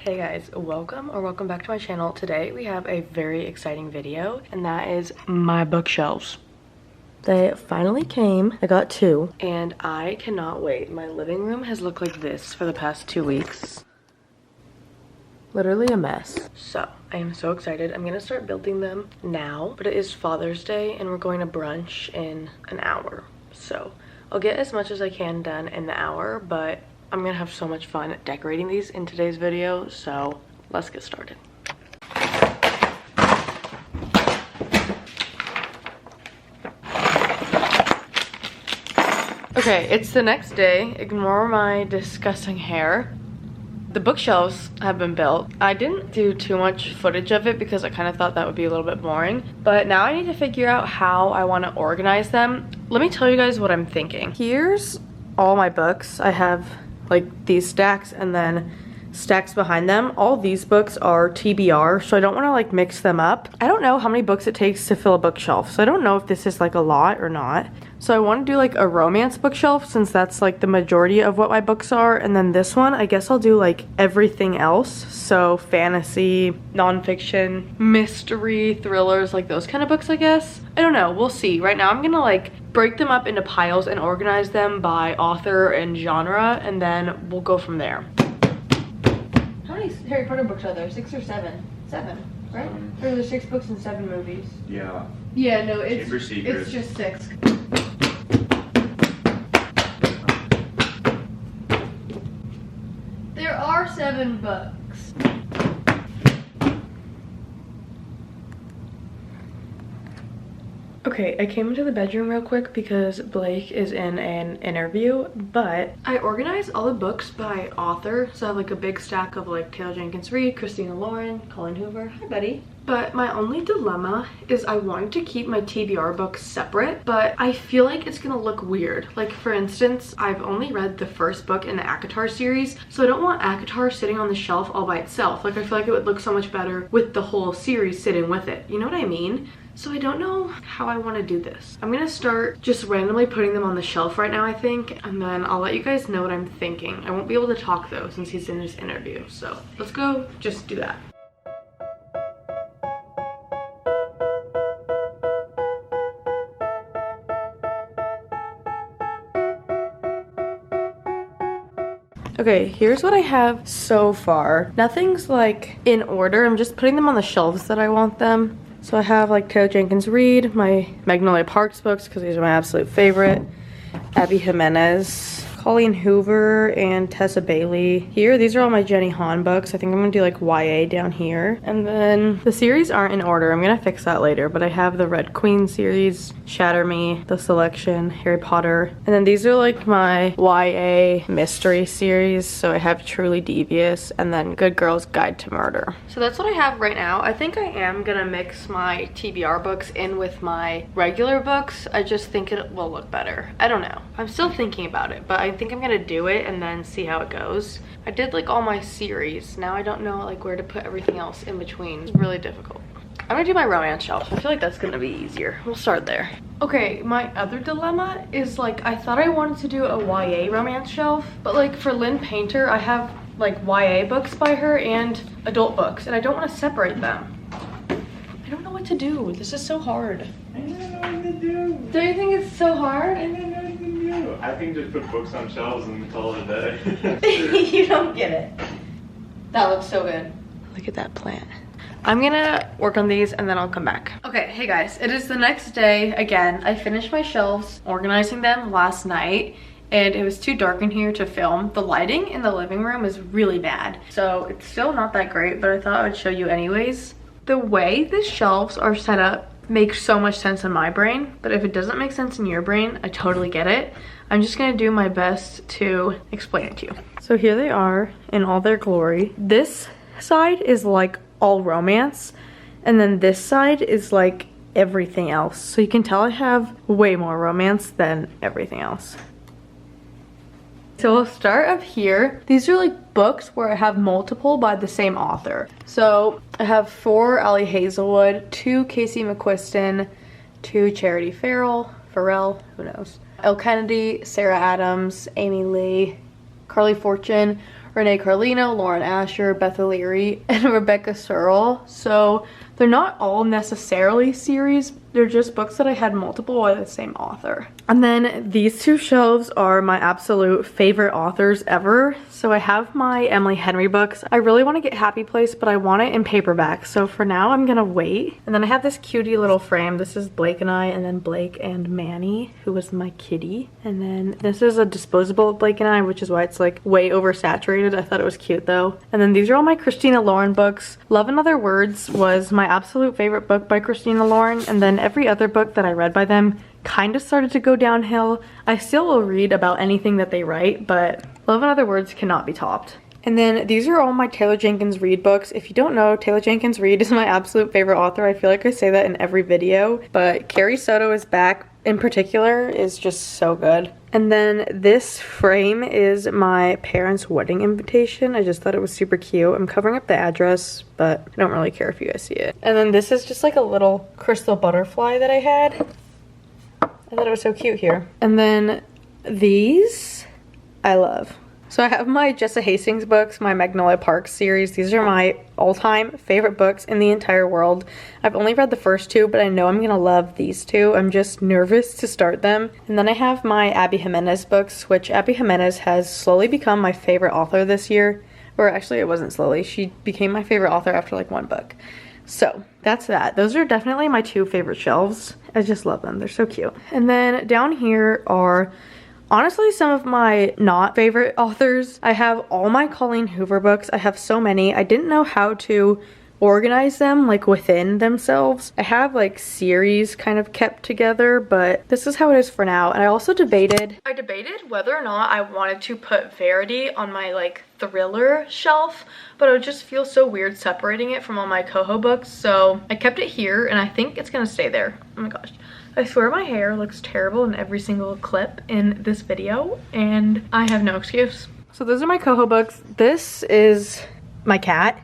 Hey guys, welcome back to my channel. Today we have a very exciting video, and that is my bookshelves. They finally came. I got two, and I cannot wait. My living room has looked like this for the past 2 weeks. Literally a mess. So I am so excited. I'm gonna start building them now, but it is Father's Day and we're going to brunch in an hour. So I'll get as much as I can done in the hour, but I'm gonna have so much fun decorating these in today's video, so let's get started. Okay, it's the next day. Ignore my disgusting hair. The bookshelves have been built. I didn't do too much footage of it because I kind of thought that would be a little bit boring, but now I need to figure out how I want to organize them. Let me tell you guys what I'm thinking. Here's all my books. I have like these stacks and then stacks behind them. All these books are TBR, so I don't want to like mix them up. I don't know how many books it takes to fill a bookshelf, so I don't know if this is like a lot or not. So I want to do like a romance bookshelf since that's like the majority of what my books are, and then this one I guess I'll do like everything else, so fantasy, nonfiction, mystery, thrillers, like those kind of books I guess. I don't know, we'll see. Right now I'm gonna like break them up into piles and organize them by author and genre, and then we'll go from there. How many Harry Potter books are there? 6 or 7? 7, right? Or there's 6 books and 7 movies. Yeah. Yeah, no, Chamber Secrets. it's just 6. There are 7 books. Okay, I came into the bedroom real quick because Blake is in an interview, but I organized all the books by author. So I have like a big stack of like Taylor Jenkins Reid, Christina Lauren, Colin Hoover. Hi, buddy. But my only dilemma is I wanted to keep my TBR books separate, but I feel like it's gonna look weird. Like for instance, I've only read the first book in the ACOTAR series, so I don't want ACOTAR sitting on the shelf all by itself. Like I feel like it would look so much better with the whole series sitting with it. You know what I mean? So I don't know how I want to do this. I'm gonna start just randomly putting them on the shelf right now, I think, and then I'll let you guys know what I'm thinking. I won't be able to talk though since he's in his interview, so let's go just do that. Okay, here's what I have so far. Nothing's like in order. I'm just putting them on the shelves that I want them. So I have like Taylor Jenkins Reid, my Magnolia Parks books because these are my absolute favorite, Abby Jimenez, Colleen Hoover, and Tessa Bailey. Here, these are all my Jenny Han books. I think I'm gonna do like YA down here. And then the series aren't in order. I'm gonna fix that later, but I have the Red Queen series, Shatter Me, The Selection, Harry Potter. And then these are like my YA mystery series. So I have Truly Devious and then Good Girl's Guide to Murder. So that's what I have right now. I think I am gonna mix my TBR books in with my regular books. I just think it will look better. I don't know. I'm still thinking about it, but I think I'm gonna do it and then see how it goes. I did like all my series. Now I don't know like where to put everything else in between. It's really difficult. I'm gonna do my romance shelf. I feel like that's gonna be easier. We'll start there. Okay, my other dilemma is like I thought I wanted to do a YA romance shelf, but like for Lynn Painter, I have like YA books by her and adult books, and I don't want to separate them. I don't know what to do. This is so hard. I don't know what to do. Do you think it's so hard? I don't know what to do. I think just put books on shelves and call it a day. You don't get it. That looks so good. Look at that plant. I'm gonna work on these and then I'll come back. Okay, hey guys, it is the next day. Again, I finished my shelves, organizing them last night, and it was too dark in here to film. The lighting in the living room is really bad, so it's still not that great, but I thought I would show you anyways. The way the shelves are set up makes so much sense in my brain, but if it doesn't make sense in your brain, I totally get it. I'm just gonna do my best to explain it to you. So here they are in all their glory. This side is like all romance, and then this side is like everything else. So you can tell I have way more romance than everything else. So we'll start up here. These are like books where I have multiple by the same author. So I have 4 Allie Hazelwood, 2 Casey McQuiston, 2 Charity Farrell, who knows, Elle Kennedy, Sarah Adams, Amy Lee, Carly Fortune, Renee Carlino, Lauren Asher, Beth O'Leary, and Rebecca Searle. So they're not all necessarily series, they're just books that I had multiple by the same author. And then these two shelves are my absolute favorite authors ever. So I have my Emily Henry books. I really want to get Happy Place, but I want it in paperback. So for now, I'm gonna wait. And then I have this cutie little frame. This is Blake and I, and then Blake and Manny, who was my kitty. And then this is a disposable Blake and I, which is why it's like way oversaturated. I thought it was cute though. And then these are all my Christina Lauren books. Love and Other Words was my absolute favorite book by Christina Lauren. And then every other book that I read by them kind of started to go downhill. I still will read about anything that they write, but Love and Other Words cannot be topped. And then these are all my Taylor Jenkins Reid books. If you don't know, Taylor Jenkins Reid is my absolute favorite author. I feel like I say that in every video, but Carrie Soto is back in particular is just so good. And then this frame is my parents' wedding invitation. I just thought it was super cute. I'm covering up the address, but I don't really care if you guys see it. And then this is just like a little crystal butterfly that I had. I thought it was so cute here. And then these I love. So I have my Jessa Hastings books, my Magnolia Park series. These are my all-time favorite books in the entire world. I've only read the first two, but I know I'm gonna love these two. I'm just nervous to start them. And then I have my Abby Jimenez books, which Abby Jimenez has slowly become my favorite author this year. Or actually, it wasn't slowly. She became my favorite author after like one book. So that's that. Those are definitely my two favorite shelves. I just love them. They're so cute. And then down here are honestly some of my not favorite authors. I have all my Colleen Hoover books. I have so many. I didn't know how to organize them like within themselves. I have like series kind of kept together, but this is how it is for now. And I also debated whether or not I wanted to put Verity on my like thriller shelf, but it would just feel so weird separating it from all my Coho books. So I kept it here and I think it's gonna stay there. Oh my gosh. I swear my hair looks terrible in every single clip in this video and I have no excuse. So those are my Coho books. This is my cat,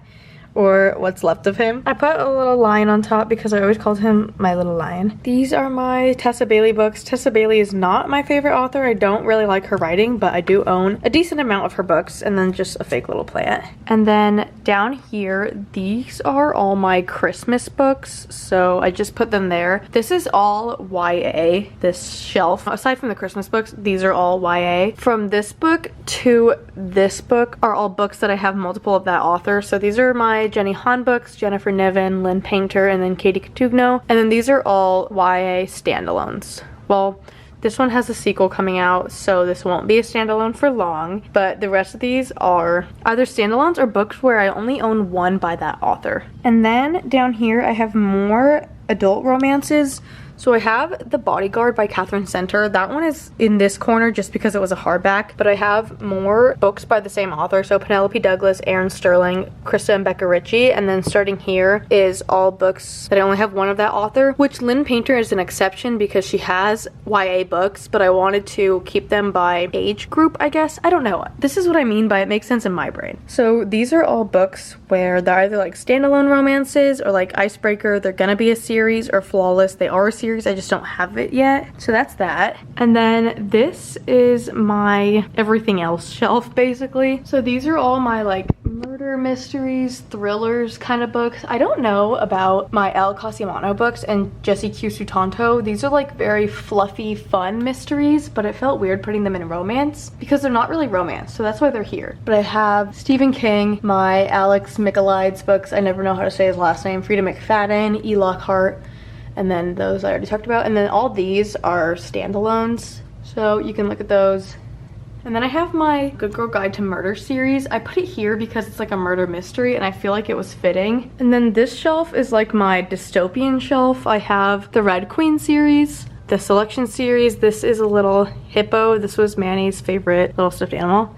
or what's left of him. I put a little lion on top because I always called him my little lion. These are my Tessa Bailey books. Tessa Bailey is not my favorite author. I don't really like her writing, but I do own a decent amount of her books, and then just a fake little plant. And then down here, these are all my Christmas books, so I just put them there. This is all YA, this shelf. Aside from the Christmas books, these are all YA. From this book to this book are all books that I have multiple of that author. So these are my Jenny Han books, Jennifer Niven, Lynn Painter, and then Katie Cotugno. And then these are all YA standalones. Well, this one has a sequel coming out, so this won't be a standalone for long, but the rest of these are either standalones or books where I only own one by that author. And then down here I have more adult romances. So I have The Bodyguard by Catherine Center. That one is in this corner just because it was a hardback, but I have more books by the same author. So Penelope Douglas, Aaron Sterling, Krista and Becca Ritchie, and then starting here is all books that I only have one of that author, which Lynn Painter is an exception because she has YA books, but I wanted to keep them by age group, I guess. I don't know. This is what I mean by it makes sense in my brain. So these are all books where they're either like standalone romances or like Icebreaker, they're gonna be a series, or Flawless, they are a series. I just don't have it yet. So that's that. And then this is my everything else shelf basically. So these are all my like murder mysteries, thrillers kind of books. I don't know about my El Cosimano books and Jessie Q Sutanto. These are like very fluffy, fun mysteries, but it felt weird putting them in romance because they're not really romance. So that's why they're here. But I have Stephen King, my Alex Michaelides books. I never know how to say his last name. Frida McFadden, E. Lockhart. And then those I already talked about. And then all these are standalones, so you can look at those. And then I have my Good Girl Guide to Murder series. I put it here because it's like a murder mystery and I feel like it was fitting. And then this shelf is like my dystopian shelf. I have the Red Queen series, the Selection series. This is a little hippo. This was Manny's favorite little stuffed animal.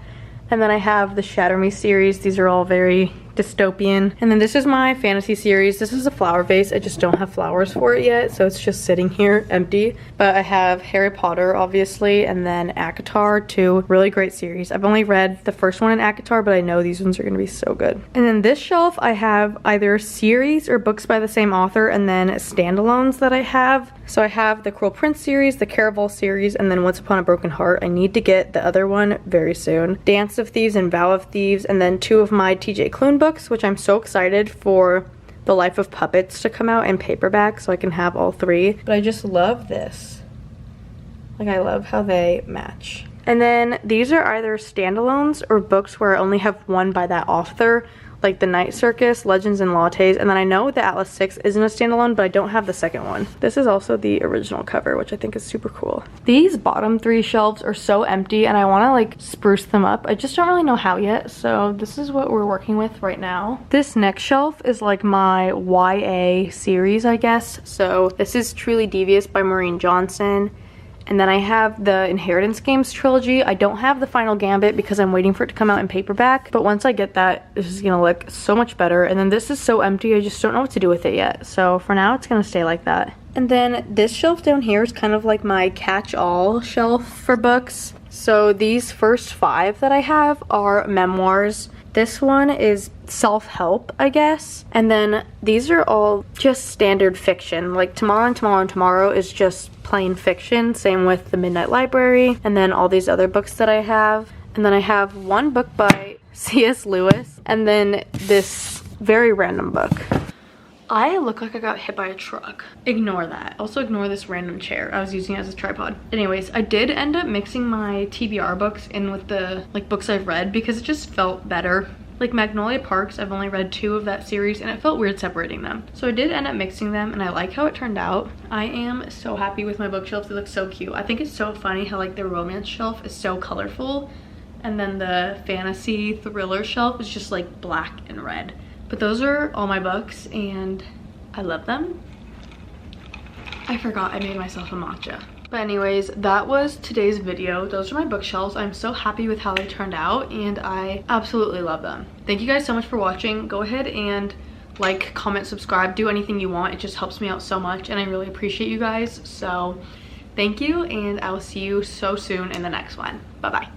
And then I have the Shatter Me series. These are all very dystopian. And then this is my fantasy series. This is a flower vase. I just don't have flowers for it yet, so it's just sitting here empty. But I have Harry Potter, obviously, and then ACOTAR, two really great series. I've only read the first one in ACOTAR, but I know these ones are gonna be so good. And then this shelf, I have either series or books by the same author, and then standalones that I have. So I have the Cruel Prince series, the Caraval series, and then Once Upon a Broken Heart. I need to get the other one very soon. Dance of Thieves and Vow of Thieves, and then 2 of my TJ Klune books, which I'm so excited for The Life of Puppets to come out in paperback so I can have all 3. But I just love this. Like, I love how they match. And then these are either standalones or books where I only have one by that author, like The Night Circus, Legends and Lattes, and then I know the Atlas 6 isn't a standalone, but I don't have the second one. This is also the original cover, which I think is super cool. These bottom 3 shelves are so empty and I want to like spruce them up. I just don't really know how yet, so this is what we're working with right now. This next shelf is like my YA series, I guess. So this is Truly Devious by Maureen Johnson. And then I have the Inheritance Games trilogy. I don't have the Final Gambit because I'm waiting for it to come out in paperback. But once I get that, this is gonna look so much better. And then this is so empty, I just don't know what to do with it yet. So for now, it's gonna stay like that. And then this shelf down here is kind of like my catch-all shelf for books. So these first 5 that I have are memoirs. This one is self-help, I guess. And then these are all just standard fiction. Like Tomorrow and Tomorrow and Tomorrow is just plain fiction. Same with The Midnight Library. And then all these other books that I have. And then I have one book by C.S. Lewis. And then this very random book. I look like I got hit by a truck. Ignore that. Also ignore this random chair. I was using it as a tripod. Anyways, I did end up mixing my TBR books in with the like books I've read because it just felt better. Like Magnolia Parks, I've only read 2 of that series and it felt weird separating them. So I did end up mixing them and I like how it turned out. I am so happy with my bookshelves. They look so cute. I think it's so funny how like the romance shelf is so colorful and then the fantasy thriller shelf is just like black and red. But those are all my books and I love them. I forgot I made myself a matcha. But anyways, that was today's video. Those are my bookshelves. I'm so happy with how they turned out and I absolutely love them. Thank you guys so much for watching. Go ahead and like, comment, subscribe, do anything you want. It just helps me out so much and I really appreciate you guys. So thank you and I will see you so soon in the next one. Bye bye.